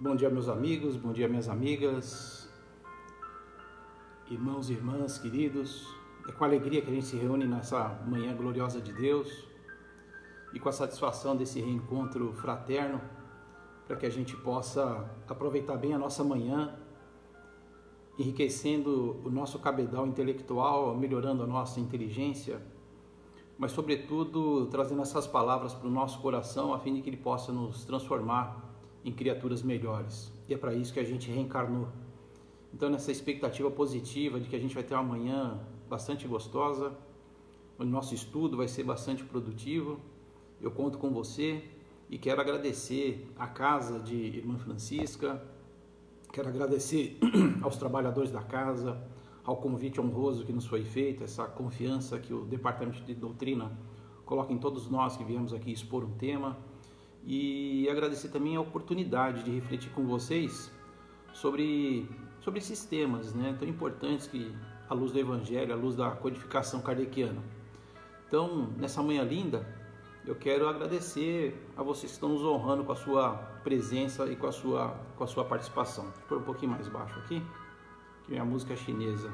Bom dia, meus amigos, bom dia, minhas amigas, irmãos e irmãs queridos. É com alegria que a gente se reúne nessa manhã gloriosa de Deus e com a satisfação desse reencontro fraterno, para que a gente possa aproveitar bem a nossa manhã, enriquecendo o nosso cabedal intelectual, melhorando a nossa inteligência, mas sobretudo trazendo essas palavras para o nosso coração, a fim de que ele possa nos transformar em criaturas melhores. E é para isso que a gente reencarnou. Então, nessa expectativa positiva de que a gente vai ter uma manhã bastante gostosa, o nosso estudo vai ser bastante produtivo, eu conto com você e quero agradecer à casa de Irmã Francisca, quero agradecer aos trabalhadores da casa, ao convite honroso que nos foi feito, essa confiança que o Departamento de Doutrina coloca em todos nós que viemos aqui expor um tema. E agradecer também a oportunidade de refletir com vocês sobre esses temas, né, tão importantes que à luz do Evangelho, à luz da codificação kardeciana. Então, nessa manhã linda, eu quero agradecer a vocês que estão nos honrando com a sua presença e com a sua participação. Vou pôr um pouquinho mais baixo aqui, que minha música é chinesa.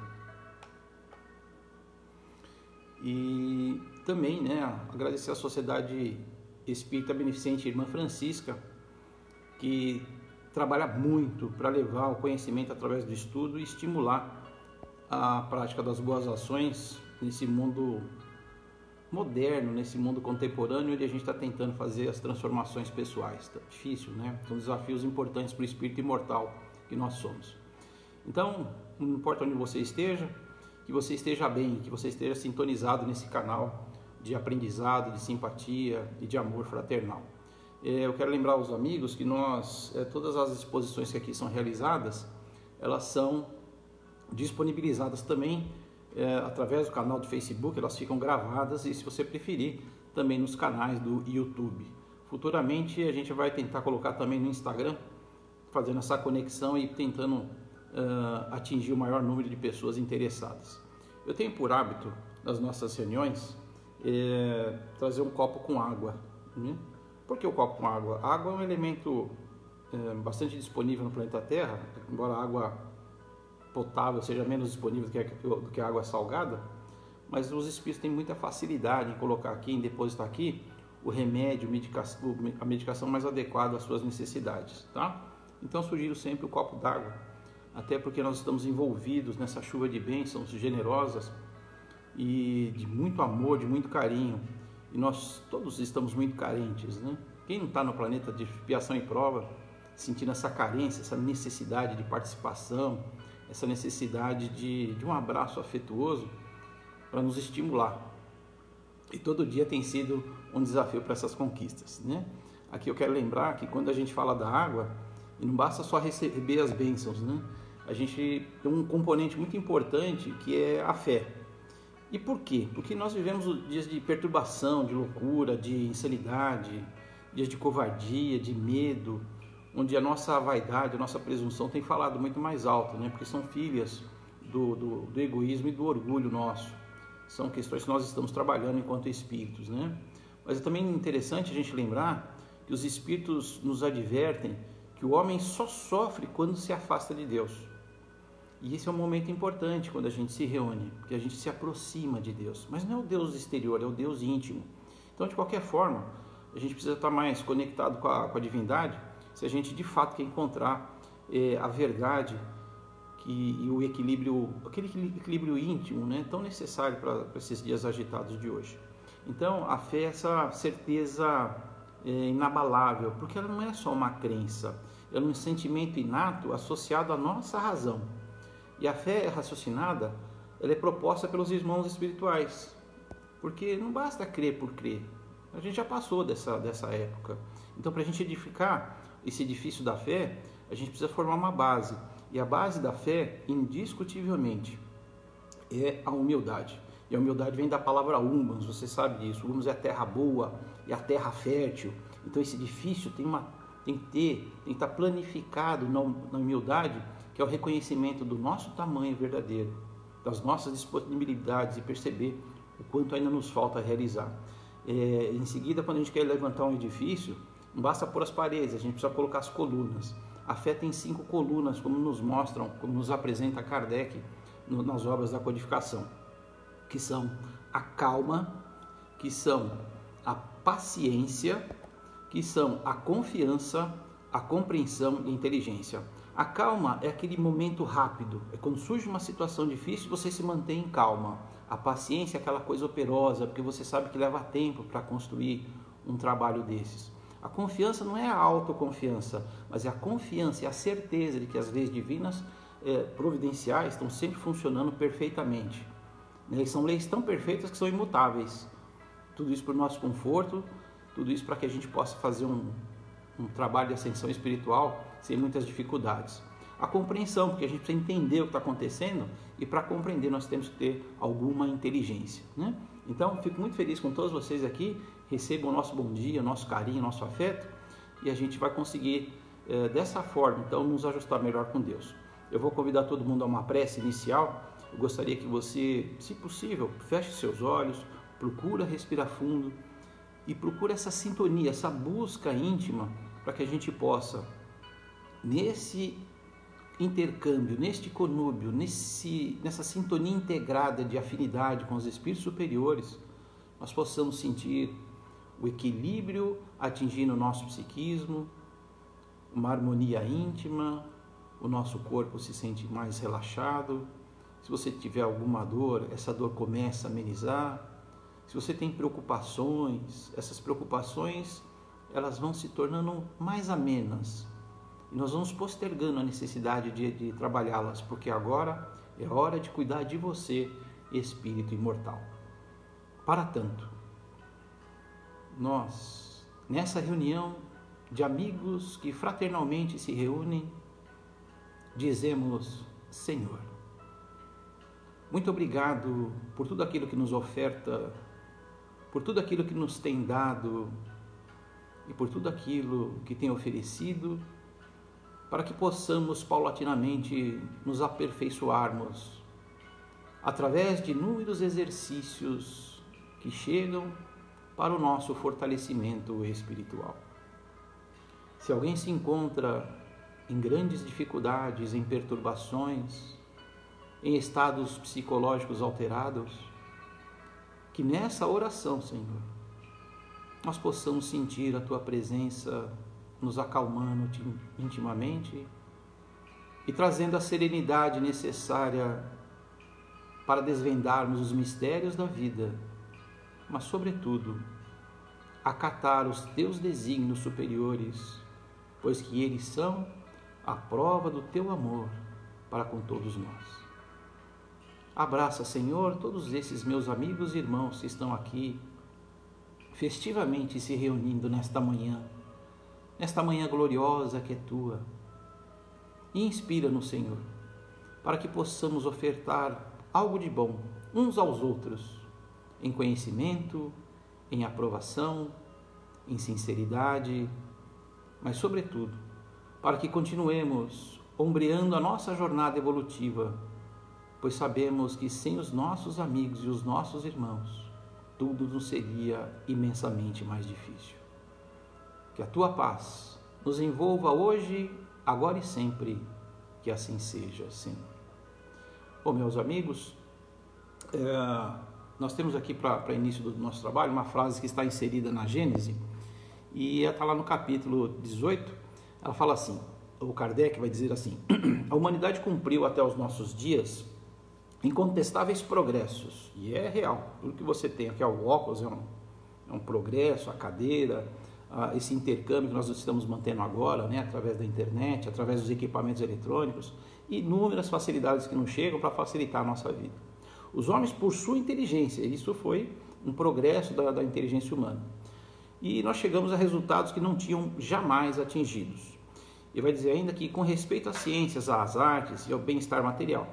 E também, né, agradecer à Sociedade Espírita Beneficente Irmã Francisca, que trabalha muito para levar o conhecimento através do estudo e estimular a prática das boas ações nesse mundo moderno, nesse mundo contemporâneo, onde a gente está tentando fazer as transformações pessoais. Tá difícil, né? São desafios importantes para o espírito imortal que nós somos. Então, não importa onde você esteja, que você esteja bem, que você esteja sintonizado nesse canal de aprendizado, de simpatia e de amor fraternal. Eu quero lembrar aos amigos que todas as exposições que aqui são realizadas, elas são disponibilizadas também através do canal do Facebook, elas ficam gravadas e, se você preferir, também nos canais do YouTube. Futuramente a gente vai tentar colocar também no Instagram, fazendo essa conexão e tentando atingir o maior número de pessoas interessadas. Eu tenho por hábito, nas nossas reuniões, trazer um copo com água, né? Por que o copo com água? A água é um elemento bastante disponível no planeta Terra, embora a água potável seja menos disponível do que a água salgada, mas os espíritos têm muita facilidade em colocar aqui, em depositar aqui o remédio, a medicação mais adequada às suas necessidades, tá? Então eu sugiro sempre o copo d'água, até porque nós estamos envolvidos nessa chuva de bênçãos generosas e de muito amor, de muito carinho, e nós todos estamos muito carentes, né? Quem não está no planeta de expiação e prova, sentindo essa carência, essa necessidade de participação, essa necessidade de um abraço afetuoso para nos estimular, e todo dia tem sido um desafio para essas conquistas, né? Aqui eu quero lembrar que quando a gente fala da água, e não basta só receber as bênçãos, né? A gente tem um componente muito importante que é a fé. E por quê? Porque nós vivemos dias de perturbação, de loucura, de insanidade, dias de covardia, de medo, onde a nossa vaidade, a nossa presunção tem falado muito mais alto, né? Porque são filhas do egoísmo e do orgulho nosso. São questões que nós estamos trabalhando enquanto espíritos, né? Mas é também interessante a gente lembrar que os espíritos nos advertem que o homem só sofre quando se afasta de Deus. E esse é um momento importante quando a gente se reúne, porque a gente se aproxima de Deus. Mas não é o Deus exterior, é o Deus íntimo. Então, de qualquer forma, a gente precisa estar mais conectado com a divindade, se a gente de fato quer encontrar a verdade e o equilíbrio, aquele equilíbrio íntimo, né, tão necessário para esses dias agitados de hoje. Então, a fé é essa certeza inabalável, porque ela não é só uma crença, ela é um sentimento inato associado à nossa razão. E a fé raciocinada, ela é proposta pelos irmãos espirituais. porque não basta crer por crer. A gente já passou dessa época. Então, para a gente edificar esse edifício da fé, a gente precisa formar uma base. E a base da fé, indiscutivelmente, é a humildade. E a humildade vem da palavra humus, você sabe disso. Humus é a terra boa, é a terra fértil. Então, esse edifício tem que estar planificado na humildade, que é o reconhecimento do nosso tamanho verdadeiro, das nossas disponibilidades e perceber o quanto ainda nos falta realizar. Em seguida, quando a gente quer levantar um edifício, não basta pôr as paredes, a gente precisa colocar as colunas. A fé tem 5 colunas, como nos apresenta Kardec nas obras da codificação, que são a calma, que são a paciência, que são a confiança, a compreensão e a inteligência. A calma é aquele momento rápido, é quando surge uma situação difícil, você se mantém em calma. A paciência é aquela coisa operosa, porque você sabe que leva tempo para construir um trabalho desses. A confiança não é a autoconfiança, mas é a confiança e a certeza de que as leis divinas providenciais estão sempre funcionando perfeitamente. São leis tão perfeitas que são imutáveis. Tudo isso para o nosso conforto, tudo isso para que a gente possa fazer um trabalho de ascensão espiritual sem muitas dificuldades. A compreensão, porque a gente precisa entender o que está acontecendo, e para compreender nós temos que ter alguma inteligência, né? Então, fico muito feliz com todos vocês aqui, recebam o nosso bom dia, o nosso carinho, o nosso afeto, e a gente vai conseguir, dessa forma, então, nos ajustar melhor com Deus. Eu vou convidar todo mundo a uma prece inicial. Eu gostaria que você, se possível, feche seus olhos, procura respirar fundo, e procura essa sintonia, essa busca íntima, para que a gente possa, nesse intercâmbio, neste conúbio, nessa sintonia integrada de afinidade com os espíritos superiores, nós possamos sentir o equilíbrio atingindo o nosso psiquismo, uma harmonia íntima, o nosso corpo se sente mais relaxado. Se você tiver alguma dor, essa dor começa a amenizar. Se você tem preocupações, essas preocupações elas vão se tornando mais amenas. E nós vamos postergando a necessidade de trabalhá-las, porque agora é hora de cuidar de você, espírito imortal. Para tanto, nós, nessa reunião de amigos que fraternalmente se reúnem, dizemos: Senhor, muito obrigado por tudo aquilo que nos oferta, por tudo aquilo que nos tem dado e por tudo aquilo que tem oferecido, para que possamos paulatinamente nos aperfeiçoarmos através de inúmeros exercícios que chegam para o nosso fortalecimento espiritual. Se alguém se encontra em grandes dificuldades, em perturbações, em estados psicológicos alterados, que nessa oração, Senhor, nós possamos sentir a Tua presença nos acalmando intimamente e trazendo a serenidade necessária para desvendarmos os mistérios da vida, mas, sobretudo, acatar os Teus desígnios superiores, pois que eles são a prova do Teu amor para com todos nós. Abraça, Senhor, todos esses meus amigos e irmãos que estão aqui festivamente se reunindo nesta manhã gloriosa que é Tua, e inspira-nos, Senhor, para que possamos ofertar algo de bom uns aos outros, em conhecimento, em aprovação, em sinceridade, mas sobretudo, para que continuemos ombreando a nossa jornada evolutiva, pois sabemos que sem os nossos amigos e os nossos irmãos, tudo nos seria imensamente mais difícil. Que a Tua paz nos envolva hoje, agora e sempre, que assim seja, Senhor. Bom, meus amigos, nós temos aqui para início do nosso trabalho uma frase que está inserida na Gênese, e ela está lá no capítulo 18, ela fala assim, o Kardec vai dizer assim: a humanidade cumpriu até os nossos dias incontestáveis progressos, e é real, tudo que você tem aqui, o óculos é um progresso, a cadeira, esse intercâmbio que nós estamos mantendo agora, né, através da internet, através dos equipamentos eletrônicos, inúmeras facilidades que nos chegam para facilitar a nossa vida. Os homens, por sua inteligência, isso foi um progresso da inteligência humana. E nós chegamos a resultados que não tinham jamais atingidos. E vai dizer ainda que com respeito às ciências, às artes e ao bem-estar material.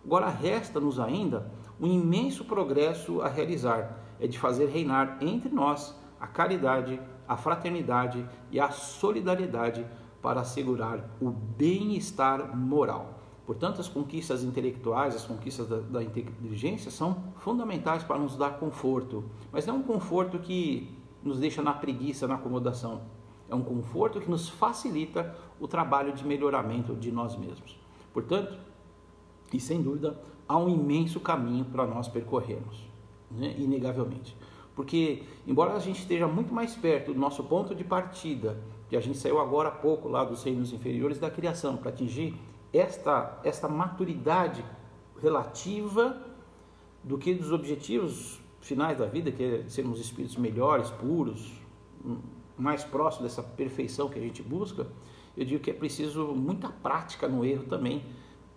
Agora resta-nos ainda um imenso progresso a realizar, é de fazer reinar entre nós a caridade, a fraternidade e a solidariedade para assegurar o bem-estar moral. Portanto, as conquistas intelectuais, as conquistas da inteligência são fundamentais para nos dar conforto, mas não é um conforto que nos deixa na preguiça, na acomodação. É um conforto que nos facilita o trabalho de melhoramento de nós mesmos. Portanto, e sem dúvida, há um imenso caminho para nós percorrermos, né? Inegavelmente. Porque, embora a gente esteja muito mais perto do nosso ponto de partida, que a gente saiu agora há pouco lá dos reinos inferiores da criação, para atingir esta maturidade relativa do que dos objetivos finais da vida, que é sermos espíritos melhores, puros, mais próximos dessa perfeição que a gente busca, eu digo que é preciso muita prática no erro também,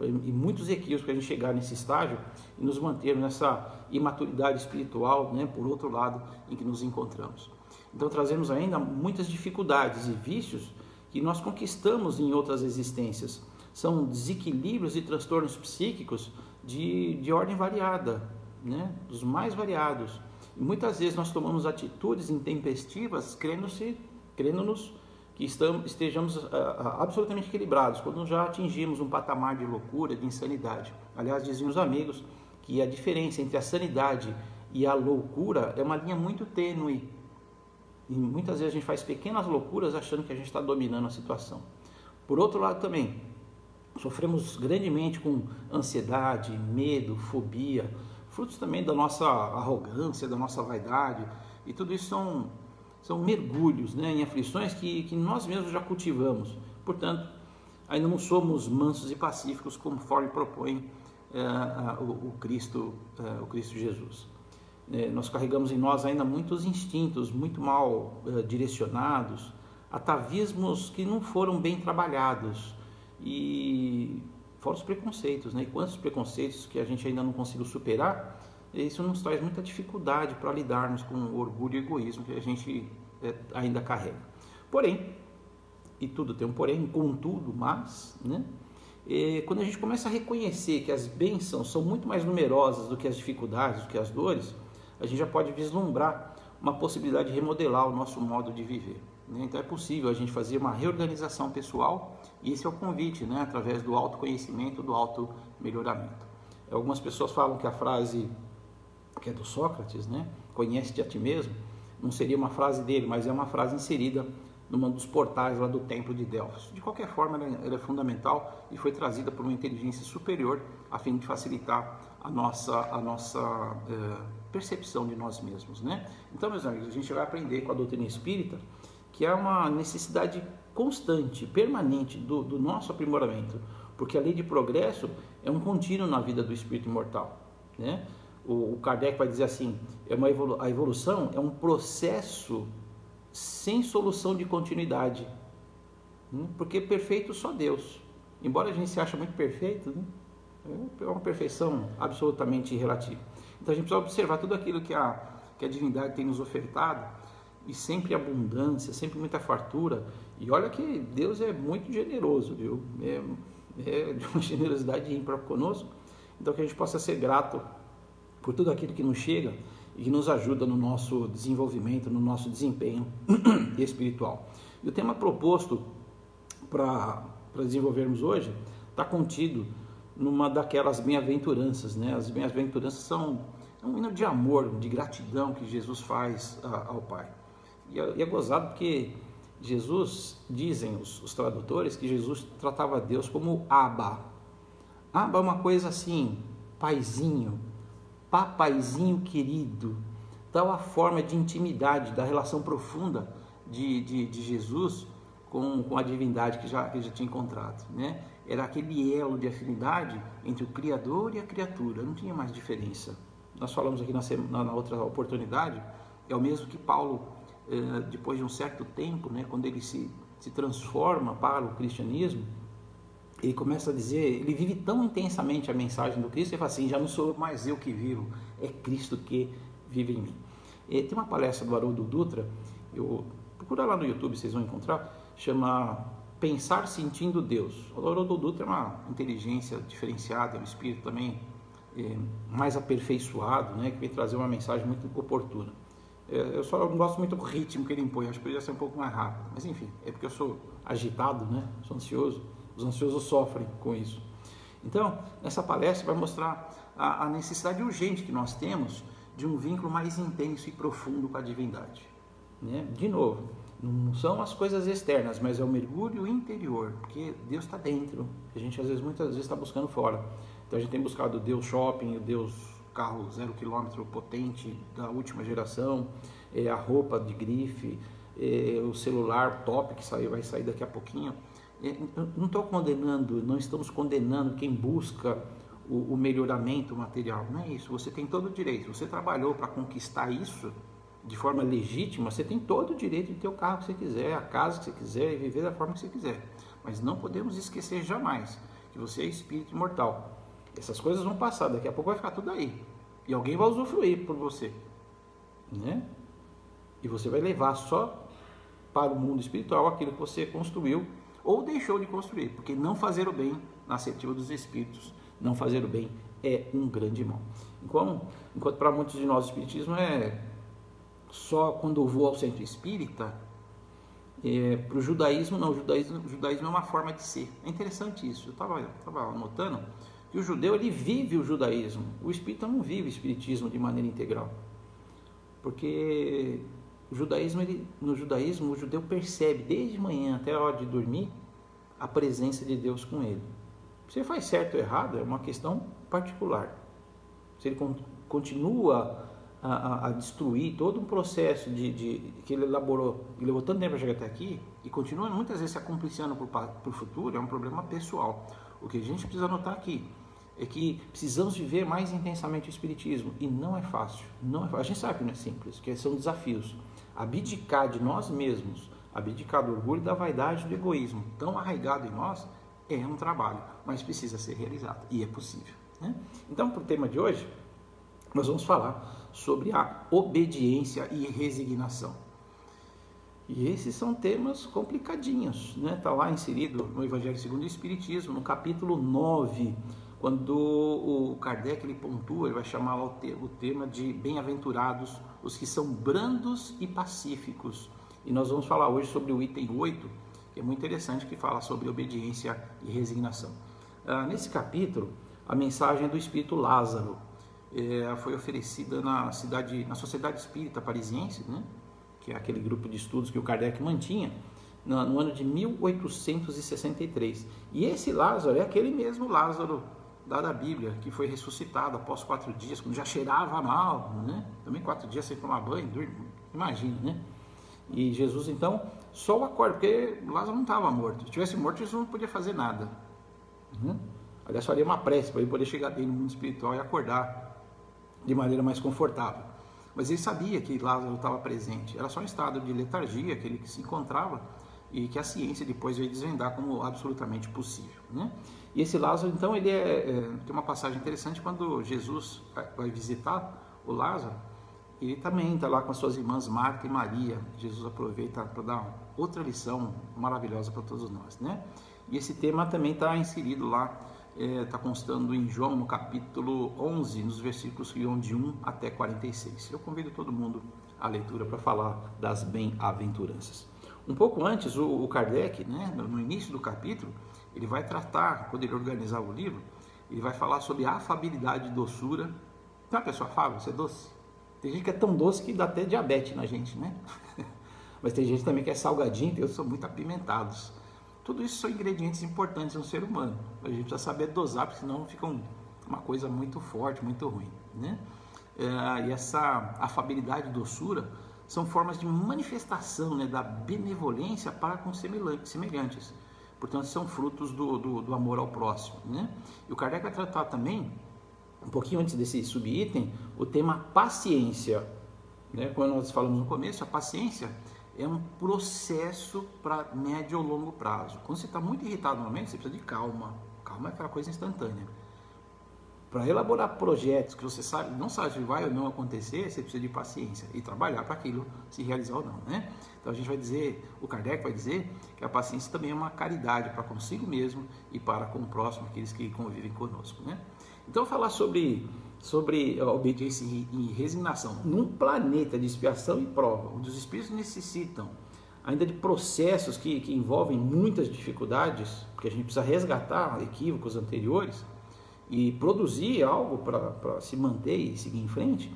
e muitos equívocos para a gente chegar nesse estágio e nos mantermos nessa imaturidade espiritual, né, por outro lado, em que nos encontramos. Então trazemos ainda muitas dificuldades e vícios que nós conquistamos em outras existências. São desequilíbrios e transtornos psíquicos de ordem variada, né, dos mais variados. E muitas vezes nós tomamos atitudes intempestivas crendo-nos que estejamos absolutamente equilibrados, quando já atingimos um patamar de loucura, de insanidade. Aliás, diziam os amigos que a diferença entre a sanidade e a loucura é uma linha muito tênue. E muitas vezes a gente faz pequenas loucuras achando que a gente está dominando a situação. Por outro lado também, sofremos grandemente com ansiedade, medo, fobia, frutos também da nossa arrogância, da nossa vaidade, e tudo isso são mergulhos, né, em aflições que nós mesmos já cultivamos. Portanto, ainda não somos mansos e pacíficos conforme propõe o Cristo Jesus. Nós carregamos em nós ainda muitos instintos muito mal direcionados, atavismos que não foram bem trabalhados, e fora os preconceitos, né? E quantos preconceitos que a gente ainda não conseguiu superar, isso nos traz muita dificuldade para lidarmos com o orgulho e o egoísmo que a gente ainda carrega. Porém, e tudo tem um porém, contudo, mas, né? Quando a gente começa a reconhecer que as bênçãos são muito mais numerosas do que as dificuldades, do que as dores, a gente já pode vislumbrar uma possibilidade de remodelar o nosso modo de viver, né? Então é possível a gente fazer uma reorganização pessoal, e esse é o convite, né? Através do autoconhecimento, do auto-melhoramento. Algumas pessoas falam que a frase que é do Sócrates, né? Conhece-te a ti mesmo, não seria uma frase dele, mas é uma frase inserida num dos portais lá do templo de Delfos. De qualquer forma, ela é fundamental e foi trazida por uma inteligência superior a fim de facilitar a nossa percepção de nós mesmos, né? Então, meus amigos, a gente vai aprender com a doutrina espírita que há uma necessidade constante, permanente do nosso aprimoramento, porque a lei de progresso é um contínuo na vida do espírito imortal, né? O Kardec vai dizer assim, a evolução é um processo sem solução de continuidade, porque perfeito só Deus. Embora a gente se ache muito perfeito, né? É uma perfeição absolutamente relativa. Então a gente precisa observar tudo aquilo que a divindade tem nos ofertado, e sempre abundância, sempre muita fartura. E olha que Deus é muito generoso, viu? É de uma generosidade ímpar conosco. Então que a gente possa ser grato por tudo aquilo que nos chega e que nos ajuda no nosso desenvolvimento, no nosso desempenho espiritual. E o tema proposto para desenvolvermos hoje está contido numa daquelas bem-aventuranças, né? As bem-aventuranças são um hino de amor, de gratidão que Jesus faz ao Pai. E é gozado porque Jesus, dizem os tradutores, que Jesus tratava Deus como Abba. Abba é uma coisa assim, paizinho, papaizinho querido, tal a forma de intimidade, da relação profunda de Jesus com a divindade que já tinha encontrado, né? Era aquele elo de afinidade entre o Criador e a criatura, não tinha mais diferença. Nós falamos aqui na outra oportunidade, é o mesmo que Paulo, depois de um certo tempo, né, quando ele se transforma para o cristianismo, ele começa a dizer, ele vive tão intensamente a mensagem do Cristo, ele fala assim, já não sou mais eu que vivo, é Cristo que vive em mim. Tem uma palestra do Haroldo Dutra, procura lá no YouTube, vocês vão encontrar, chama Pensar Sentindo Deus. O Haroldo Dutra é uma inteligência diferenciada, é um espírito também mais aperfeiçoado, né, que vem trazer uma mensagem muito oportuna. Eu só não gosto muito do ritmo que ele impõe, acho que poderia ser um pouco mais rápido, mas enfim, é porque eu sou agitado, né, sou ansioso, os ansiosos sofrem com isso. Então, nessa palestra vai mostrar a necessidade urgente que nós temos de um vínculo mais intenso e profundo com a divindade, né? De novo, não são as coisas externas, mas é o mergulho interior, porque Deus está dentro, a gente muitas vezes está buscando fora. Então a gente tem buscado o Deus shopping, o Deus carro 0 km potente da última geração, a roupa de grife, o celular top que vai sair daqui a pouquinho. Não estou condenando, não estamos condenando quem busca o melhoramento material, não é isso. Você tem todo o direito, você trabalhou para conquistar isso de forma legítima, você tem todo o direito de ter o carro que você quiser, a casa que você quiser e viver da forma que você quiser. Mas não podemos esquecer jamais que você é espírito imortal. Essas coisas vão passar, daqui a pouco vai ficar tudo aí. E alguém vai usufruir por você, né? E você vai levar só para o mundo espiritual aquilo que você construiu ou deixou de construir, porque não fazer o bem, na assertiva dos espíritos, não fazer o bem é um grande mal. Enquanto para muitos de nós o espiritismo é só quando eu vou ao centro espírita, para o judaísmo não, o judaísmo é uma forma de ser. É interessante isso, eu estava anotando que o judeu ele vive o judaísmo, o espírita não vive o espiritismo de maneira integral, porque no judaísmo o judeu percebe desde manhã até a hora de dormir a presença de Deus com ele. Se ele faz certo ou errado é uma questão particular. Se ele continua a destruir todo um processo que ele elaborou, ele levou tanto tempo para chegar até aqui, e continua muitas vezes se acompliciando para o futuro, é um problema pessoal. O que a gente precisa notar aqui é que precisamos viver mais intensamente o espiritismo, e não é fácil, a gente sabe que não é simples, que são desafios. Abdicar de nós mesmos, abdicar do orgulho, da vaidade, do egoísmo, tão arraigado em nós, é um trabalho, mas precisa ser realizado, e é possível, né? Então, para o tema de hoje, nós vamos falar sobre a obediência e resignação. E esses são temas complicadinhos, né? Está lá inserido no Evangelho segundo o Espiritismo, no capítulo 9, quando o Kardec ele pontua, ele vai chamar lá o tema de bem-aventurados os que são brandos e pacíficos. E nós vamos falar hoje sobre o item 8, que é muito interessante, que fala sobre obediência e resignação. Nesse capítulo, a mensagem do Espírito Lázaro foi oferecida na Sociedade Espírita Parisiense, né? Que é aquele grupo de estudos que o Kardec mantinha, no ano de 1863. E esse Lázaro é aquele mesmo Lázaro da Bíblia, que foi ressuscitado após 4 dias, quando já cheirava mal, né? Também 4 dias sem tomar banho, imagina, né? E Jesus, então, só o acorda, porque Lázaro não estava morto. Se tivesse morto, Jesus não podia fazer nada. Aliás, faria uma prece para ele poder chegar bem no mundo espiritual e acordar de maneira mais confortável. Mas ele sabia que Lázaro estava presente. Era só um estado de letargia que ele se encontrava e que a ciência depois veio desvendar como absolutamente possível, né? E esse Lázaro, então, ele tem uma passagem interessante quando Jesus vai visitar o Lázaro. Ele também está lá com as suas irmãs Marta e Maria. Jesus aproveita para dar outra lição maravilhosa para todos nós, né? E esse tema também está inserido lá, está constando em João, no capítulo 11, nos versículos que vão de 1 até 46. Eu convido todo mundo à leitura para falar das bem-aventuranças. Um pouco antes, o Kardec, né, no início do capítulo, ele vai tratar, quando ele organizar o livro, ele vai falar sobre afabilidade e doçura. Tem uma pessoa afável, você é doce? Tem gente que é tão doce que dá até diabetes na gente, né? Mas tem gente também que é salgadinho, e outros são muito apimentados. Tudo isso são ingredientes importantes no ser humano. A gente precisa saber dosar, porque senão fica uma coisa muito forte, muito ruim, né? E essa afabilidade e doçura são formas de manifestação, né, da benevolência para com semelhantes. Portanto, são frutos do amor ao próximo, né? E o Kardec vai tratar também, um pouquinho antes desse subitem, o tema paciência, né? Quando nós falamos no começo, a paciência é um processo para médio ou longo prazo. Quando você está muito irritado no momento, você precisa de calma. Calma é aquela coisa instantânea. Para elaborar projetos que você não sabe se vai ou não acontecer, você precisa de paciência e trabalhar para aquilo se realizar ou não, né? Então a gente vai dizer, o Kardec vai dizer que a paciência também é uma caridade para consigo mesmo e para com o próximo, aqueles que convivem conosco, né? Então falar sobre a obediência e resignação num planeta de expiação e prova, onde os espíritos necessitam ainda de processos que envolvem muitas dificuldades, porque a gente precisa resgatar equívocos anteriores e produzir algo para se manter e seguir em frente,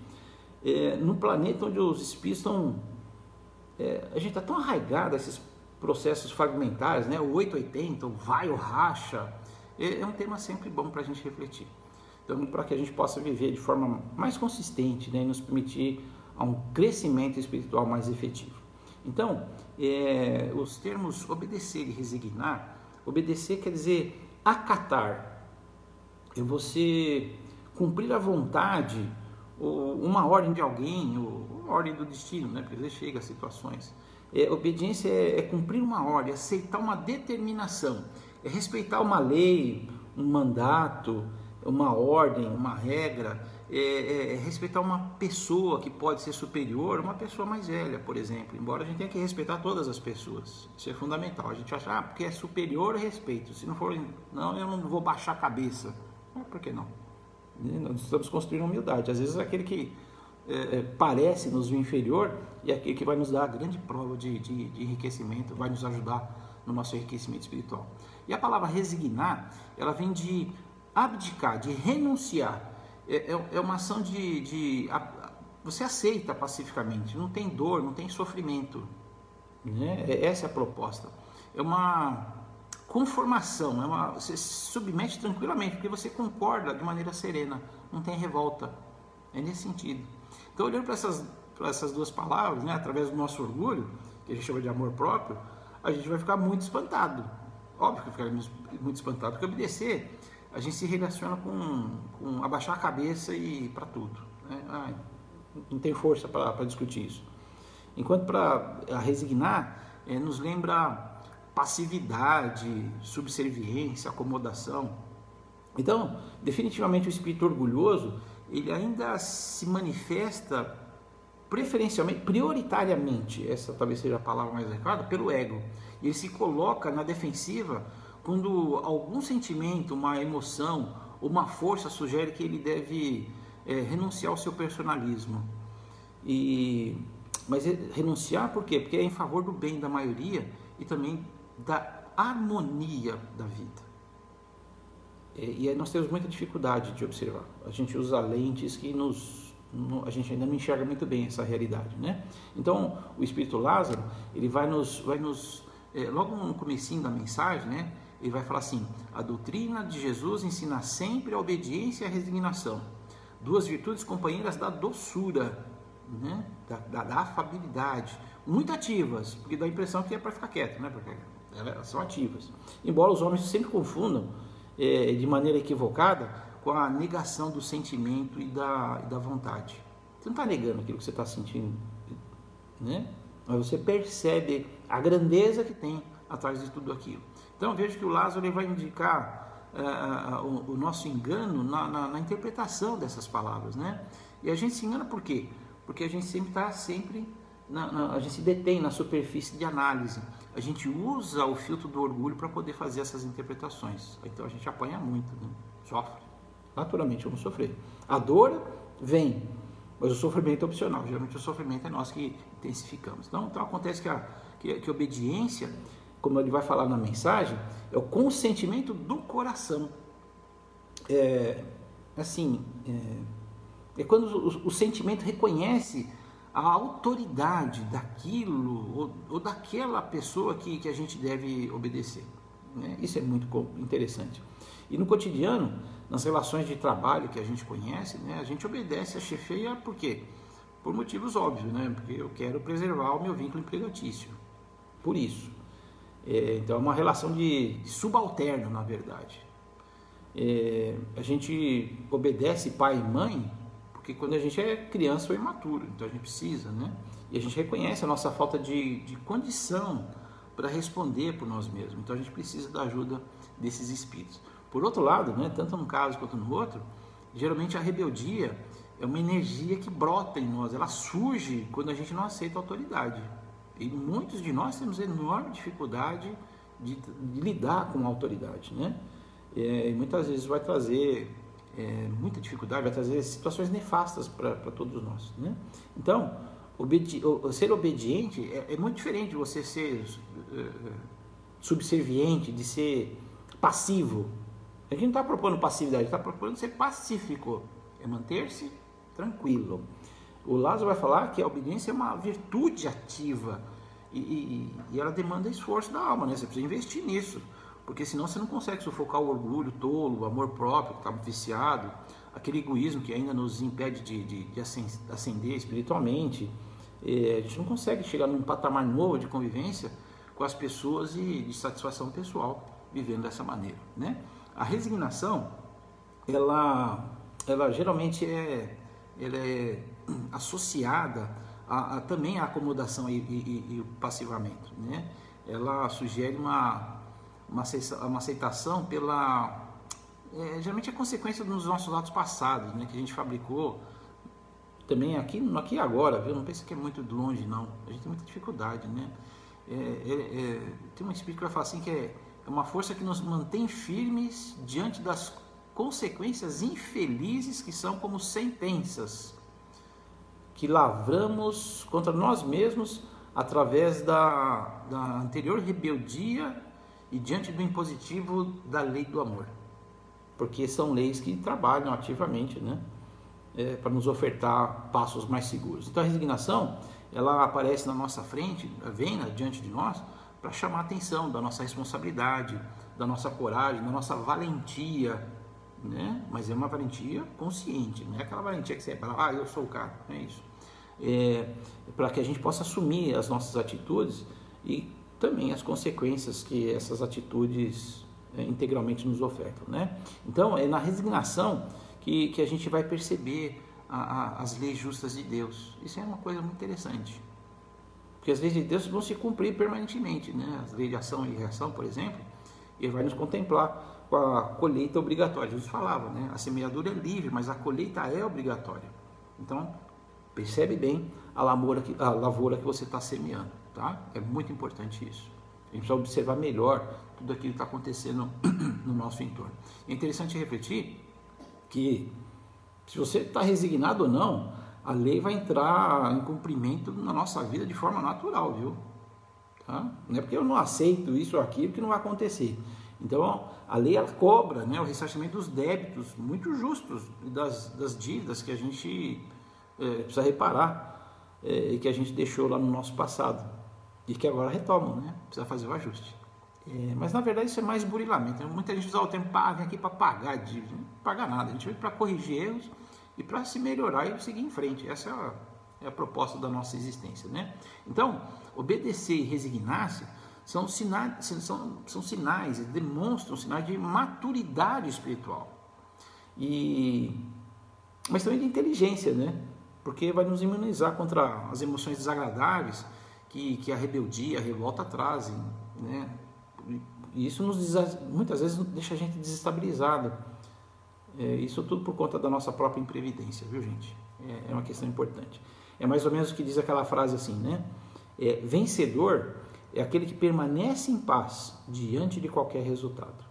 num planeta onde os espíritos estão... a gente está tão arraigado a esses processos fragmentares, né? O 880, o vai ou racha, é um tema sempre bom para a gente refletir. Então, para que a gente possa viver de forma mais consistente, né? E nos permitir a um crescimento espiritual mais efetivo. Então, os termos obedecer e resignar, obedecer quer dizer acatar, é você cumprir a vontade, ou uma ordem de alguém, ou uma ordem do destino, né? Porque às vezes chega a situações. Obediência é cumprir uma ordem, aceitar uma determinação, é respeitar uma lei, um mandato, uma ordem, uma regra, respeitar uma pessoa que pode ser superior, uma pessoa mais velha, por exemplo, embora a gente tenha que respeitar todas as pessoas, isso é fundamental. A gente acha, porque é superior, eu respeito, se não for, não, eu não vou baixar a cabeça. Por que não? Nós estamos construindo humildade. Às vezes aquele que parece-nos o inferior é aquele que vai nos dar a grande prova de enriquecimento, vai nos ajudar no nosso enriquecimento espiritual. E a palavra resignar, ela vem de abdicar, de renunciar. É uma ação você aceita pacificamente, não tem dor, não tem sofrimento, né? Essa é a proposta. É uma conformação, você se submete tranquilamente, porque você concorda de maneira serena, não tem revolta, é nesse sentido. Então, olhando para essas duas palavras, né, através do nosso orgulho, que a gente chama de amor próprio, a gente vai ficar muito espantado, óbvio que ficaremos muito espantado, porque obedecer, a gente se relaciona com abaixar a cabeça e para tudo, né? Não tem força para discutir isso. Enquanto para resignar, nos lembra passividade, subserviência, acomodação. Então, definitivamente o espírito orgulhoso, ele ainda se manifesta preferencialmente, prioritariamente, essa talvez seja a palavra mais adequada, pelo ego. Ele se coloca na defensiva quando algum sentimento, uma emoção, uma força sugere que ele deve renunciar ao seu personalismo. Mas renunciar por quê? Porque é em favor do bem da maioria e também da harmonia da vida. E aí nós temos muita dificuldade de observar. A gente usa lentes que a gente ainda não enxerga muito bem essa realidade, né? Então, o Espírito Lázaro, ele vai nos logo no comecinho da mensagem, né? Ele vai falar assim: a doutrina de Jesus ensina sempre a obediência e a resignação, duas virtudes companheiras da doçura, né? Da afabilidade, muito ativas, porque dá a impressão que é para ficar quieto, né? Porque elas são ativas. Embora os homens sempre confundam de maneira equivocada com a negação do sentimento e da vontade. Você não está negando aquilo que você está sentindo, né? Mas você percebe a grandeza que tem atrás de tudo aquilo. Então vejo que o Lázaro ele vai indicar o nosso engano na interpretação dessas palavras, né? E a gente se engana por quê? Porque a gente sempre está a gente se detém na superfície de análise, a gente usa o filtro do orgulho para poder fazer essas interpretações, então a gente apanha muito, né? Sofre, naturalmente vamos sofrer, a dor vem, mas o sofrimento é opcional, geralmente o sofrimento é nós que intensificamos. Então acontece que a obediência, como ele vai falar na mensagem, é o consentimento do coração, é quando o sentimento reconhece a autoridade daquilo ou daquela pessoa que a gente deve obedecer, né? Isso é muito interessante. E no cotidiano, nas relações de trabalho que a gente conhece, né, a gente obedece a chefia por quê? Por motivos óbvios, né? Porque eu quero preservar o meu vínculo empregatício. Por isso. Então é uma relação de subalterno, na verdade. A gente obedece pai e mãe porque quando a gente é criança ou imaturo, então a gente precisa, né? E a gente reconhece a nossa falta de condição para responder por nós mesmos, então a gente precisa da ajuda desses espíritos. Por outro lado, né, tanto num caso quanto no outro, geralmente a rebeldia é uma energia que brota em nós, ela surge quando a gente não aceita a autoridade. E muitos de nós temos enorme dificuldade de lidar com a autoridade, né? E muitas vezes vai trazer muita dificuldade, vai trazer situações nefastas para todos nós, né? Então, ser obediente é muito diferente de você ser subserviente, de ser passivo. A gente não está propondo passividade, está propondo ser pacífico, é manter-se tranquilo. O Lázaro vai falar que a obediência é uma virtude ativa e ela demanda esforço da alma, né? Você precisa investir nisso, porque senão você não consegue sufocar o orgulho tolo, o amor próprio que está viciado, aquele egoísmo que ainda nos impede de ascender espiritualmente. A gente não consegue chegar num patamar novo de convivência com as pessoas e de satisfação pessoal vivendo dessa maneira, né? A resignação, ela geralmente ela é associada também à acomodação e o passivamento, né? Ela sugere uma aceitação pela... geralmente é consequência dos nossos atos passados, né? Que a gente fabricou também aqui e agora, viu? Não pensa que é muito longe, não. A gente tem muita dificuldade, né? Tem um espírito que vai falar assim que é uma força que nos mantém firmes diante das consequências infelizes que são como sentenças que lavramos contra nós mesmos através da anterior rebeldia e diante do impositivo da lei do amor, porque são leis que trabalham ativamente, né, para nos ofertar passos mais seguros. Então a resignação, ela aparece na nossa frente, vem diante de nós para chamar a atenção da nossa responsabilidade, da nossa coragem, da nossa valentia, né? Mas é uma valentia consciente, não é aquela valentia que você fala, eu sou o cara, não é isso. Para que a gente possa assumir as nossas atitudes e também as consequências que essas atitudes integralmente nos ofertam, né? Então é na resignação que a gente vai perceber as leis justas de Deus. Isso é uma coisa muito interessante, porque as leis de Deus vão se cumprir permanentemente, né? As leis de ação e reação, por exemplo, ele vai nos contemplar com a colheita obrigatória. Jesus falava, né? A semeadura é livre, mas a colheita é obrigatória. Então, percebe bem a lavoura que você está semeando, tá? É muito importante isso. A gente precisa observar melhor tudo aquilo que está acontecendo no nosso entorno. É interessante refletir que, se você está resignado ou não, a lei vai entrar em cumprimento na nossa vida de forma natural, viu? Tá? Não é porque eu não aceito isso ou aquilo que não vai acontecer. Então, a lei ela cobra, né, o ressarcimento dos débitos muito justos, das dívidas que a gente precisa reparar e que a gente deixou lá no nosso passado e que agora retomam, né? Precisa fazer o ajuste. Mas na verdade isso é mais burilamento. Muita gente usa o termo paga aqui para pagar dívida. Não paga nada, a gente veio para corrigir erros e para se melhorar e seguir em frente. Essa é a proposta da nossa existência, né? Então, obedecer e resignar-se são sinais, demonstram sinais de maturidade espiritual, mas também de inteligência, né? Porque vai nos imunizar contra as emoções desagradáveis que a rebeldia, a revolta trazem, né? E isso muitas vezes deixa a gente desestabilizado. Isso tudo por conta da nossa própria imprevidência, viu, gente? É uma questão importante. É mais ou menos o que diz aquela frase assim, né? Vencedor é aquele que permanece em paz diante de qualquer resultado.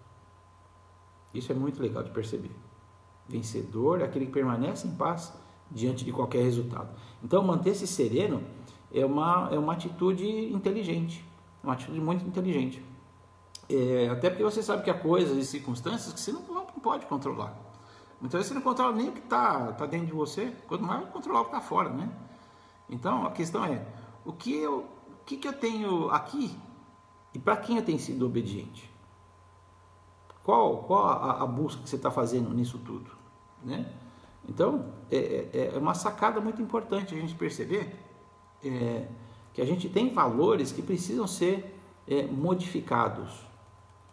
Isso é muito legal de perceber. Vencedor é aquele que permanece em paz diante de qualquer resultado. Então, manter-se sereno é uma atitude inteligente, uma atitude muito inteligente. Até porque você sabe que há coisas e circunstâncias que você não pode controlar. Muitas vezes você não controla nem o que está dentro de você, quanto mais vai controlar o que está fora, né? Então, a questão é, o que eu tenho aqui e para quem eu tenho sido obediente? Qual a busca que você está fazendo nisso tudo, né? Então, é uma sacada muito importante a gente perceber que a gente tem valores que precisam ser modificados.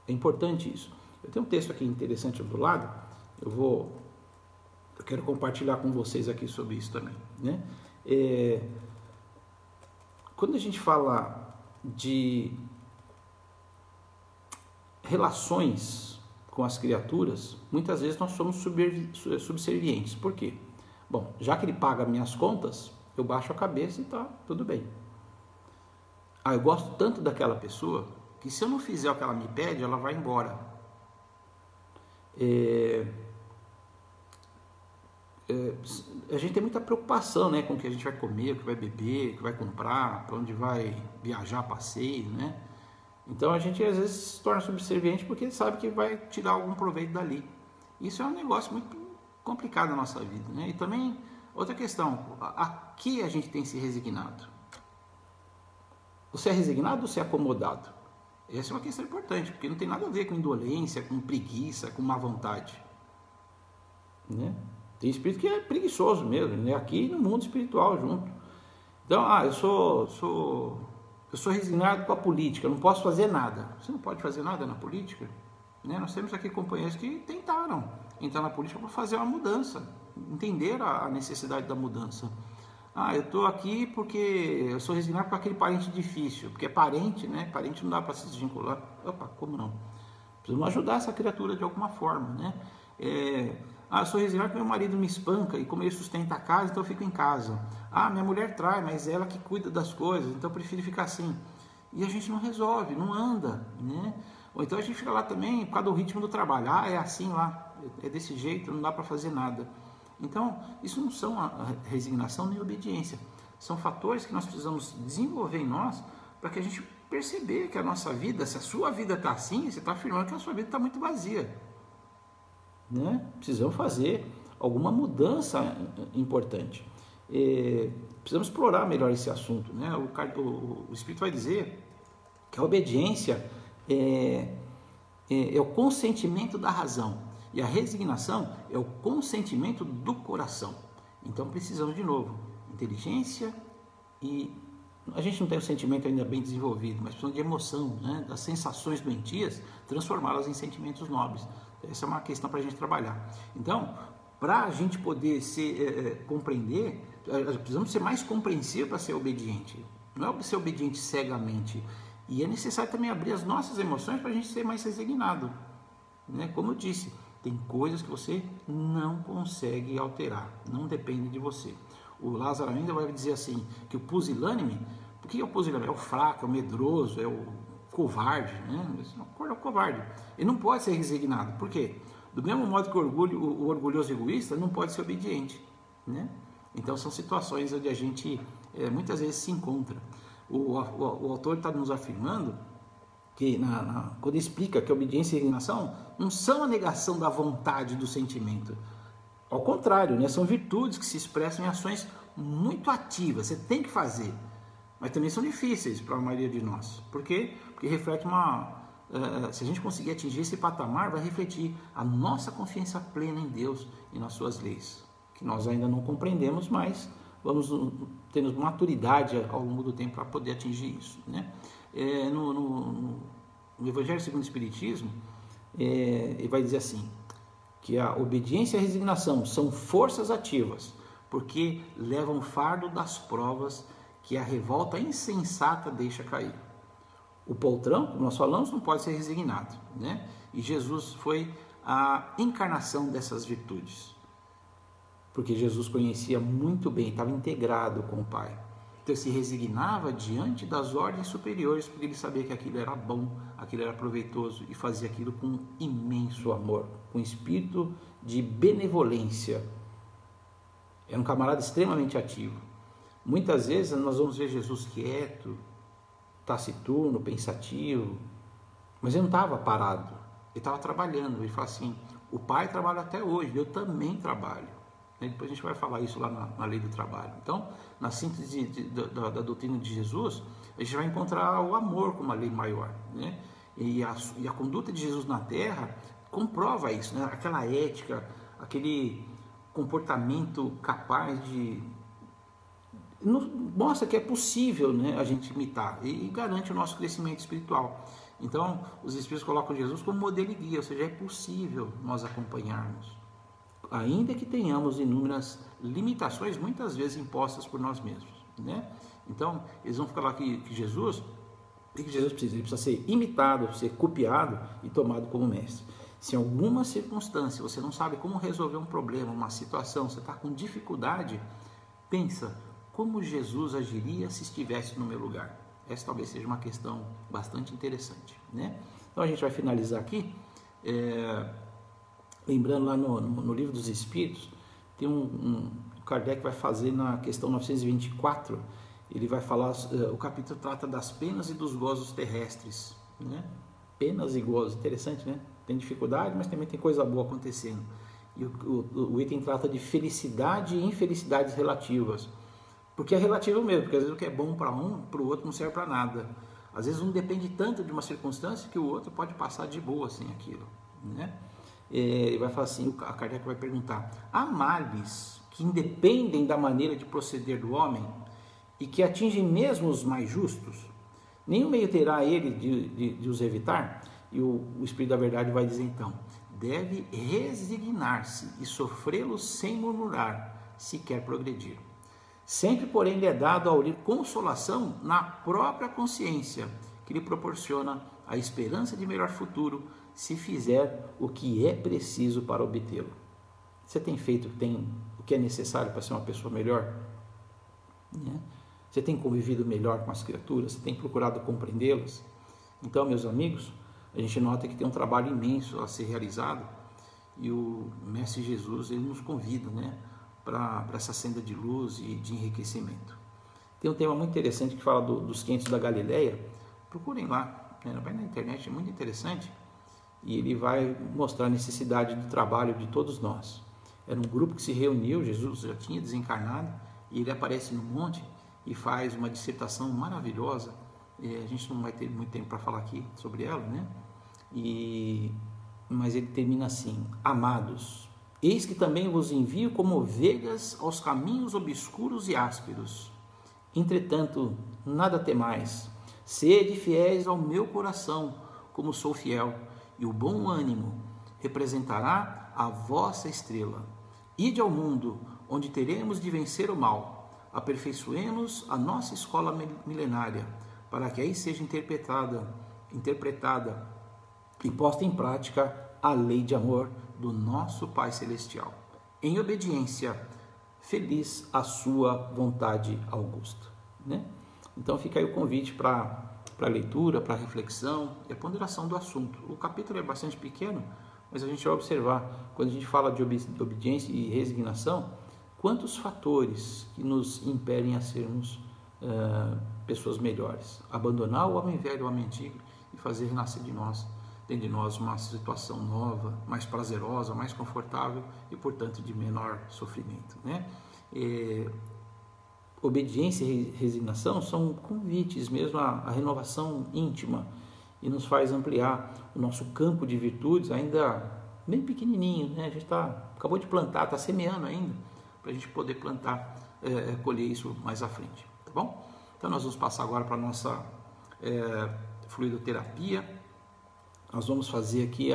É importante isso. Eu tenho um texto aqui interessante do lado, eu quero compartilhar com vocês aqui sobre isso também, né? Quando a gente fala de relações com as criaturas, muitas vezes nós somos subservientes. Por quê? Bom, já que ele paga minhas contas, eu baixo a cabeça e tá tudo bem. Eu gosto tanto daquela pessoa que se eu não fizer o que ela me pede, ela vai embora. A gente tem muita preocupação, né, com o que a gente vai comer, o que vai beber, o que vai comprar, para onde vai viajar, passeio, né? Então a gente às vezes se torna subserviente porque sabe que vai tirar algum proveito dali. Isso é um negócio muito complicado na nossa vida, né? E também outra questão, a que a gente tem se resignado? Você é resignado ou você é acomodado? Essa é uma questão importante, porque não tem nada a ver com indolência, com preguiça, com má vontade, né? Tem espírito que é preguiçoso mesmo, né? Aqui no mundo espiritual junto. Então, eu sou resignado com a política, eu não posso fazer nada. Você não pode fazer nada na política, né? Nós temos aqui companheiros que tentaram entrar na política para fazer uma mudança, entender a necessidade da mudança. Eu estou aqui porque eu sou resignado com aquele parente difícil, porque é parente, né? Parente não dá para se desvincular. Opa, como não? Precisamos ajudar essa criatura de alguma forma, né? Eu sou resignado porque meu marido me espanca e como ele sustenta a casa, então eu fico em casa. Minha mulher trai, mas é ela que cuida das coisas, então eu prefiro ficar assim. E a gente não resolve, não anda, né? Ou então a gente fica lá também por causa do ritmo do trabalho. É assim lá, é desse jeito, não dá para fazer nada. Então, isso não são a resignação nem a obediência. São fatores que nós precisamos desenvolver em nós para que a gente perceber que a nossa vida, se a sua vida está assim, você está afirmando que a sua vida está muito vazia, né? Precisamos fazer alguma mudança importante. Precisamos explorar melhor esse assunto, né? O Espírito vai dizer que a obediência é o consentimento da razão e a resignação é o consentimento do coração. Então precisamos de novo inteligência e a gente não tem o sentimento ainda bem desenvolvido, mas precisamos de emoção, né? Das sensações doentias, transformá-las em sentimentos nobres. Essa é uma questão para a gente trabalhar. Então, para a gente poder compreender, precisamos ser mais compreensivos para ser obediente. Não é ser obediente cegamente. E é necessário também abrir as nossas emoções para a gente ser mais resignado, né? Como eu disse, tem coisas que você não consegue alterar, não depende de você. O Lázaro ainda vai dizer assim, que o pusilânime, o que é o pusilânime? É o fraco, é o medroso, é o covarde, né? É o covarde. Ele não pode ser resignado. Por quê? Do mesmo modo que o orgulhoso egoísta não pode ser obediente, né? Então são situações onde a gente muitas vezes se encontra. O autor está nos afirmando que quando explica que obediência e resignação não são a negação da vontade do sentimento. Ao contrário, né? São virtudes que se expressam em ações muito ativas. Você tem que fazer, mas também são difíceis para a maioria de nós. Por quê? Porque reflete se a gente conseguir atingir esse patamar, vai refletir a nossa confiança plena em Deus e nas suas leis, que nós ainda não compreendemos, mas vamos tendo maturidade ao longo do tempo para poder atingir isso, né? No Evangelho segundo o Espiritismo, ele vai dizer assim, que a obediência e a resignação são forças ativas, porque levam o fardo das provas que a revolta insensata deixa cair. O poltrão, como nós falamos, não pode ser resignado, né? E Jesus foi a encarnação dessas virtudes, porque Jesus conhecia muito bem, estava integrado com o Pai. Então se resignava diante das ordens superiores, porque ele sabia que aquilo era bom, aquilo era proveitoso, e fazia aquilo com imenso amor, com espírito de benevolência. Era um camarada extremamente ativo. Muitas vezes nós vamos ver Jesus quieto, taciturno, pensativo, mas ele não estava parado, ele estava trabalhando. Ele fala assim, o Pai trabalha até hoje, eu também trabalho. Depois a gente vai falar isso lá na lei do trabalho. Então, na síntese da doutrina de Jesus, a gente vai encontrar o amor como uma lei maior, né? E a conduta de Jesus na Terra comprova isso, né? Aquela ética, aquele comportamento capaz de... mostra que é possível, né, a gente imitar e garante o nosso crescimento espiritual. Então, os Espíritos colocam Jesus como modelo e guia, ou seja, é possível nós acompanharmos, ainda que tenhamos inúmeras limitações, muitas vezes impostas por nós mesmos, né? Então, eles vão falar que Jesus, o que Jesus precisa? Ele precisa ser imitado, ser copiado e tomado como mestre. Se em alguma circunstância você não sabe como resolver um problema, uma situação, você está com dificuldade, pensa como Jesus agiria se estivesse no meu lugar. Essa talvez seja uma questão bastante interessante, né? Então a gente vai finalizar aqui, lembrando lá no Livro dos Espíritos, tem Kardec vai fazer na questão 924, ele vai falar, o capítulo trata das penas e dos gozos terrestres, né? Penas e gozos, interessante, né? Tem dificuldade, mas também tem coisa boa acontecendo. E o item trata de felicidade e infelicidades relativas, porque é relativo mesmo, porque às vezes o que é bom para um, para o outro não serve para nada. Às vezes um depende tanto de uma circunstância que o outro pode passar de boa sem aquilo, né? Ele vai falar assim, a Kardec vai perguntar: há males que independem da maneira de proceder do homem e que atingem mesmo os mais justos? Nenhum meio terá ele de os evitar? E o Espírito da Verdade vai dizer então: deve resignar-se e sofrê-los sem murmurar, se quer progredir. Sempre, porém, lhe é dado aurir consolação na própria consciência, que lhe proporciona a esperança de melhor futuro, se fizer o que é preciso para obtê-lo. Você tem feito o que é necessário para ser uma pessoa melhor? Né? Você tem convivido melhor com as criaturas? Você tem procurado compreendê-las? Então, meus amigos, a gente nota que tem um trabalho imenso a ser realizado, e o Mestre Jesus, ele nos convida, né, para essa senda de luz e de enriquecimento. Tem um tema muito interessante que fala dos 500 da Galileia. Procurem lá, né, vai na internet, é muito interessante, e ele vai mostrar a necessidade do trabalho de todos nós. Era um grupo que se reuniu, Jesus já tinha desencarnado, e ele aparece no monte e faz uma dissertação maravilhosa. A gente não vai ter muito tempo para falar aqui sobre ela, né? Mas ele termina assim: amados, eis que também vos envio como ovelhas aos caminhos obscuros e ásperos. Entretanto, nada temais, sede fiéis ao meu coração, como sou fiel, e o bom ânimo representará a vossa estrela. Ide ao mundo, onde teremos de vencer o mal. Aperfeiçoemos a nossa escola milenária, para que aí seja interpretada e posta em prática a lei de amor do nosso Pai Celestial. Em obediência, feliz a sua vontade augusta. Né? Então fica aí o convite para leitura, para reflexão e a ponderação do assunto. O capítulo é bastante pequeno, mas a gente vai observar, quando a gente fala de obediência e resignação, quantos fatores que nos impedem a sermos pessoas melhores. Abandonar o homem velho, o homem antigo, e fazer renascer dentro de nós uma situação nova, mais prazerosa, mais confortável e, portanto, de menor sofrimento. Né? Obediência e resignação são convites mesmo à renovação íntima, e nos faz ampliar o nosso campo de virtudes, ainda bem pequenininho, né? A gente acabou de plantar, está semeando ainda, para a gente poder plantar, colher isso mais à frente, tá bom? Então nós vamos passar agora para a nossa fluidoterapia. Nós vamos fazer aqui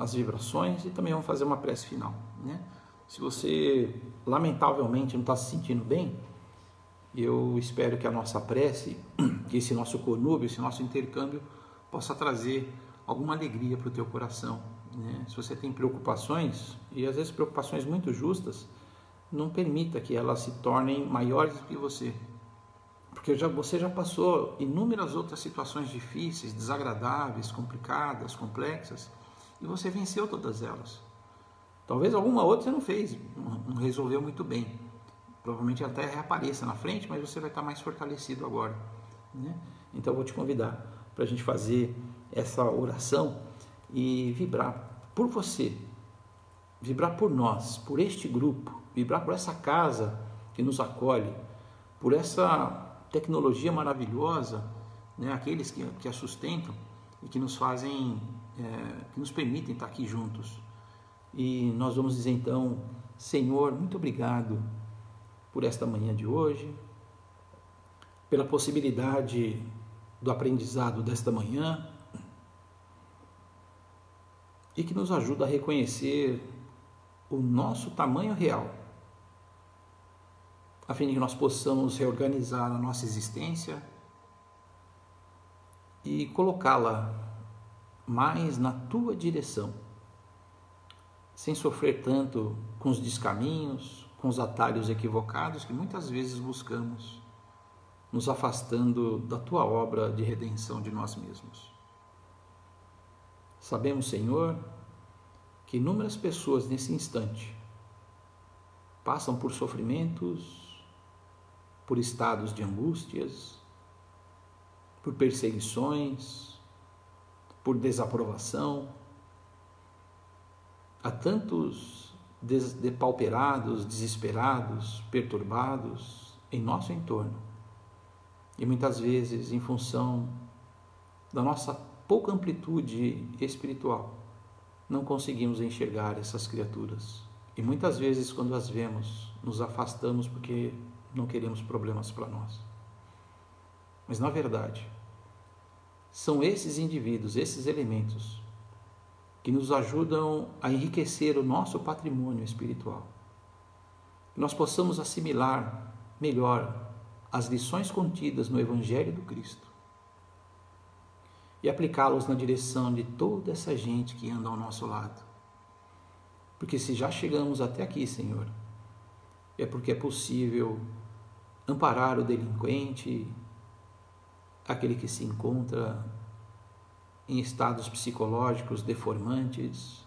as vibrações e também vamos fazer uma prece final, né? Se você lamentavelmente não está se sentindo bem, eu espero que a nossa prece, que esse nosso conúbio, esse nosso intercâmbio possa trazer alguma alegria para o teu coração, né? Se você tem preocupações, e às vezes preocupações muito justas, não permita que elas se tornem maiores do que você, porque você já passou inúmeras outras situações difíceis, desagradáveis, complicadas, complexas, e você venceu todas elas. Talvez alguma outra você não fez, não resolveu muito bem. Provavelmente até reapareça na frente, mas você vai estar mais fortalecido agora, né? Então eu vou te convidar para a gente fazer essa oração e vibrar por você, vibrar por nós, por este grupo, vibrar por essa casa que nos acolhe, por essa tecnologia maravilhosa, né? Aqueles que a sustentam e que nos fazem, que nos permitem estar aqui juntos. E nós vamos dizer então: Senhor, muito obrigado por esta manhã de hoje, pela possibilidade do aprendizado desta manhã, e que nos ajuda a reconhecer o nosso tamanho real, a fim de que nós possamos reorganizar a nossa existência e colocá-la mais na tua direção, sem sofrer tanto com os descaminhos, com os atalhos equivocados que muitas vezes buscamos, nos afastando da tua obra de redenção de nós mesmos. Sabemos, Senhor, que inúmeras pessoas nesse instante passam por sofrimentos, por estados de angústias, por perseguições, por desaprovação. Há tantos depauperados, desesperados, perturbados em nosso entorno. E muitas vezes, em função da nossa pouca amplitude espiritual, não conseguimos enxergar essas criaturas. E muitas vezes, quando as vemos, nos afastamos porque não queremos problemas para nós. Mas, na verdade, são esses indivíduos, esses elementos, que nos ajudam a enriquecer o nosso patrimônio espiritual. Que nós possamos assimilar melhor as lições contidas no Evangelho do Cristo e aplicá-los na direção de toda essa gente que anda ao nosso lado. Porque se já chegamos até aqui, Senhor, é porque é possível amparar o delinquente, aquele que se encontra em estados psicológicos deformantes,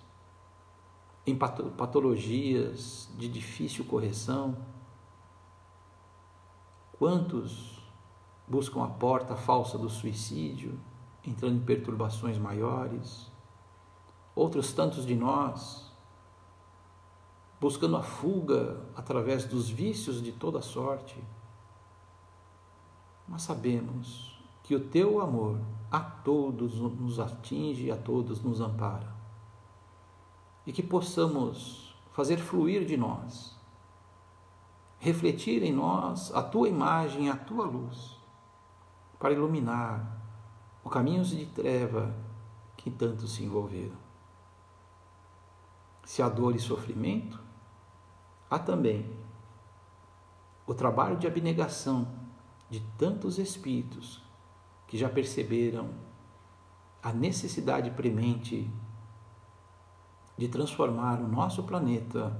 em patologias de difícil correção. Quantos buscam a porta falsa do suicídio, entrando em perturbações maiores? Outros tantos de nós buscando a fuga através dos vícios de toda sorte. Mas sabemos que o teu amor a todos nos atinge e a todos nos ampara. E que possamos fazer fluir de nós, refletir em nós a tua imagem, a tua luz, para iluminar os caminhos de treva que tanto se envolveram. Se há dor e sofrimento, há também o trabalho de abnegação de tantos espíritos que já perceberam a necessidade premente de transformar o nosso planeta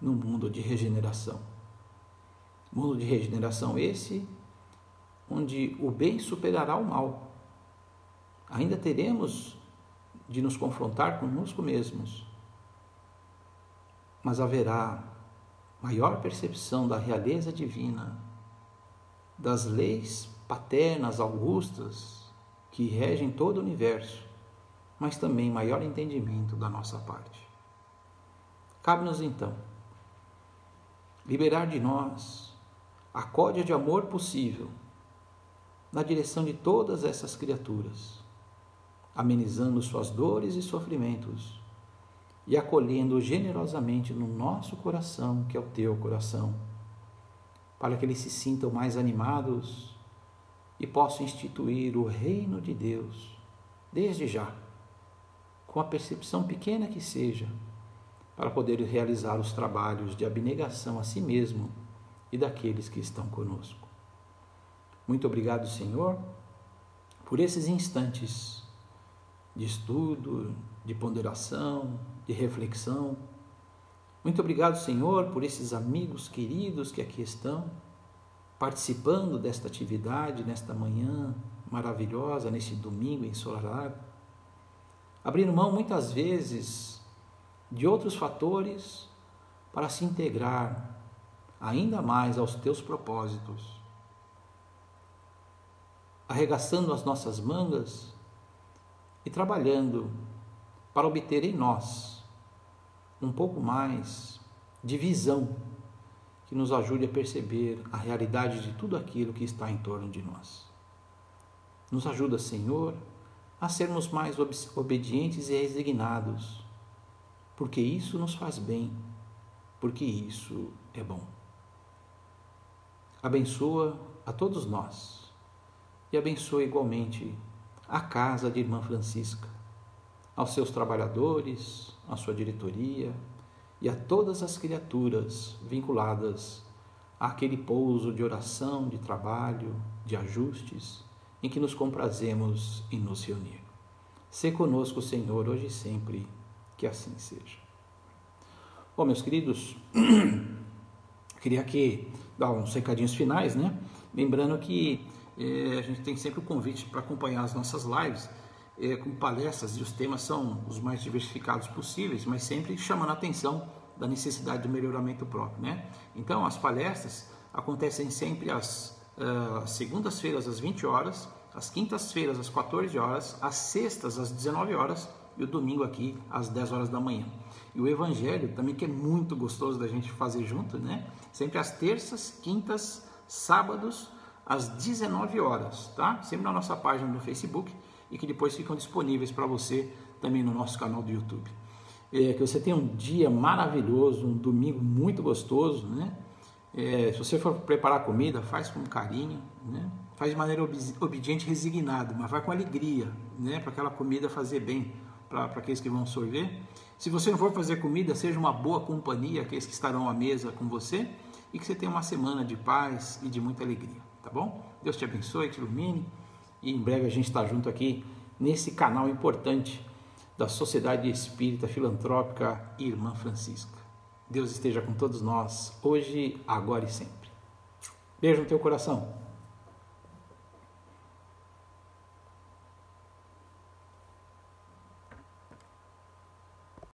num mundo de regeneração. Mundo de regeneração esse, onde o bem superará o mal. Ainda teremos de nos confrontar conosco mesmos, mas haverá maior percepção da realeza divina, das leis paternas, augustas, que regem todo o universo, mas também maior entendimento da nossa parte. Cabe-nos então liberar de nós a códia de amor possível na direção de todas essas criaturas, amenizando suas dores e sofrimentos e acolhendo generosamente no nosso coração, que é o teu coração, para que eles se sintam mais animados e possam instituir o reino de Deus, desde já, com a percepção pequena que seja, para poder realizar os trabalhos de abnegação a si mesmo e daqueles que estão conosco. Muito obrigado, Senhor, por esses instantes de estudo, de ponderação, de reflexão. Muito obrigado, Senhor, por esses amigos queridos que aqui estão, participando desta atividade, nesta manhã maravilhosa, neste domingo ensolarado, abrindo mão muitas vezes de outros fatores para se integrar ainda mais aos teus propósitos, arregaçando as nossas mangas e trabalhando para obter em nós um pouco mais de visão que nos ajude a perceber a realidade de tudo aquilo que está em torno de nós. Nos ajuda, Senhor, a sermos mais obedientes e resignados, porque isso nos faz bem, porque isso é bom. Abençoa a todos nós e abençoa igualmente a casa de Irmã Francisca, aos seus trabalhadores, à sua diretoria e a todas as criaturas vinculadas àquele pouso de oração, de trabalho, de ajustes, em que nos comprazemos em nos reunir. Sê conosco, Senhor, hoje e sempre, que assim seja. Bom, meus queridos, queria aqui dar uns recadinhos finais, né? Lembrando que a gente tem sempre o convite para acompanhar as nossas lives com palestras, e os temas são os mais diversificados possíveis, mas sempre chamando a atenção da necessidade do melhoramento próprio, né? Então, as palestras acontecem sempre às segundas-feiras às 20 horas, às quintas-feiras às 14 horas, às sextas às 19 horas e o domingo aqui às 10 horas da manhã. E o Evangelho também, que é muito gostoso da gente fazer junto, né? Sempre às terças, quintas, sábados, às 19 horas, tá? Sempre na nossa página no Facebook e que depois ficam disponíveis para você também no nosso canal do YouTube. Que você tenha um dia maravilhoso, um domingo muito gostoso, né? Se você for preparar comida, faz com carinho, né? Faz de maneira obediente e resignada, mas vai com alegria, né? Para aquela comida fazer bem para aqueles que vão sorver. Se você não for fazer comida, seja uma boa companhia, aqueles que estarão à mesa com você, e que você tenha uma semana de paz e de muita alegria, tá bom? Deus te abençoe, te ilumine, e em breve a gente está junto aqui nesse canal importante da Sociedade Espírita Filantrópica Irmã Francisca. Deus esteja com todos nós, hoje, agora e sempre. Beijo no teu coração.